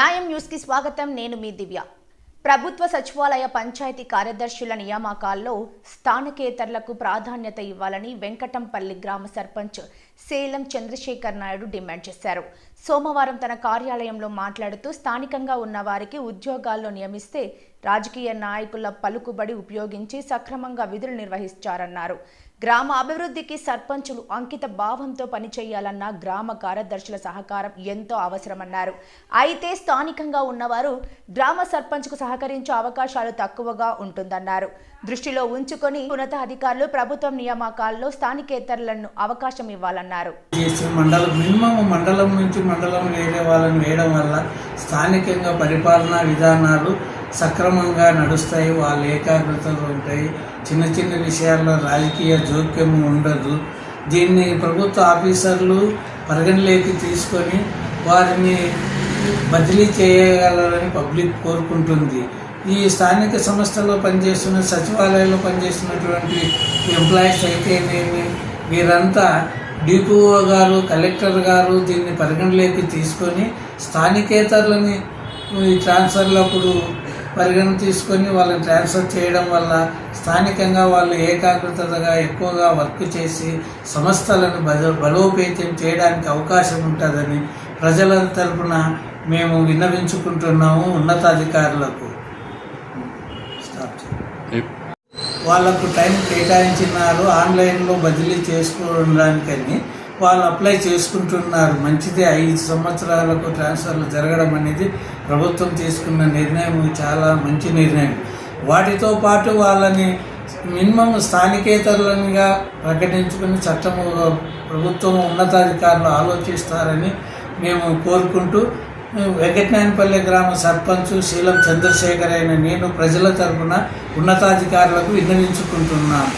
న్యాయం న్యూస్ కి స్వాగతం. నేను మీ దివ్య. ప్రభుత్వ సచివాలయ పంచాయతీ కార్యదర్శుల నియామకాల్లో స్థానికేతరులకు ప్రాధాన్యత ఇవ్వాలని వెంకటంపల్లి గ్రామ సర్పంచ్ సేలం చంద్రశేఖర్ నాయుడు డిమాండ్ చేశారు. సోమవారం తన కార్యాలయంలో మాట్లాడుతూ స్థానికంగా ఉన్న వారికి ఉద్యోగాల్లో నియమిస్తే రాజకీయ నాయకుల పలుకుబడి ఉపయోగించి సక్రమంగా విధులు నిర్వహించారన్నారు. గ్రామ అభివృద్ధికి సర్పంచులు అంకిత భావంతో పనిచేయాలన్న గ్రామ కార్యదర్శుల సహకారం ఎంతో అవసరమన్నారు. అయితే స్థానికంగా ఉన్నవారు గ్రామ సర్పంచ్కు సహకరించే అవకాశాలు తక్కువగా ఉంటుందన్నారు. దృష్టిలో ఉంచుకొని ఉన్నతాధికారులు ప్రభుత్వం నియామకాల్లో స్థానికేతరులను అవకాశం ఇవ్వాలన్నారు. మండలం నుంచి మండలం వేయడం వల్ల స్థానికంగా పరిపాలనా విధానాలు సక్రమంగా నడుస్తాయి. వాళ్ళు ఏకాగ్రతలు ఉంటాయి. చిన్న చిన్న విషయాల్లో రాజకీయ జోక్యం ఉండదు. దీన్ని ప్రభుత్వ ఆఫీసర్లు పరిగణలోకి తీసుకొని వారిని బదిలీ చేయగలరని పబ్లిక్ కోరుకుంటుంది. ఈ స్థానిక సంస్థల్లో పనిచేస్తున్న సచివాలయంలో పనిచేస్తున్నటువంటి ఎంప్లాయీస్ అయితేనేమి వీరంతా డిపిఓ గారు, కలెక్టర్ గారు దీన్ని పరిగణలోకి తీసుకొని స్థానికేతరులని ట్రాన్స్ఫర్లప్పుడు పరిగణ తీసుకొని వాళ్ళని ట్రాన్స్ఫర్ చేయడం వల్ల స్థానికంగా వాళ్ళు ఏకాగ్రతగా ఎక్కువగా వర్క్ చేసి సంస్థలను బలోపేతం చేయడానికి అవకాశం ఉంటుందని ప్రజల తరఫున మేము విన్నవించుకుంటున్నాము. ఉన్నతాధికారులకు వాళ్లకు టైం కేటాయించినారు. ఆన్లైన్లో బదిలీ చేసుకోవడానికని వాళ్ళు అప్లై చేసుకుంటున్నారు. మంచిదే. 5 సంవత్సరాలకు ట్రాన్స్ఫర్లు జరగడం అనేది ప్రభుత్వం తీసుకున్న నిర్ణయం చాలా మంచి నిర్ణయం. వాటితో పాటు వాళ్ళని మినిమం స్థానికేతరులనిగా ప్రకటించుకుని చట్టము ప్రభుత్వం ఉన్నతాధికారులు ఆలోచిస్తారని మేము కోరుకుంటూ వెంకటనాయనపల్లి గ్రామ సర్పంచ్ శీలం చంద్రశేఖర్ అయిన నేను ప్రజల తరఫున ఉన్నతాధికారులకు విన్నవించుకుంటున్నాను.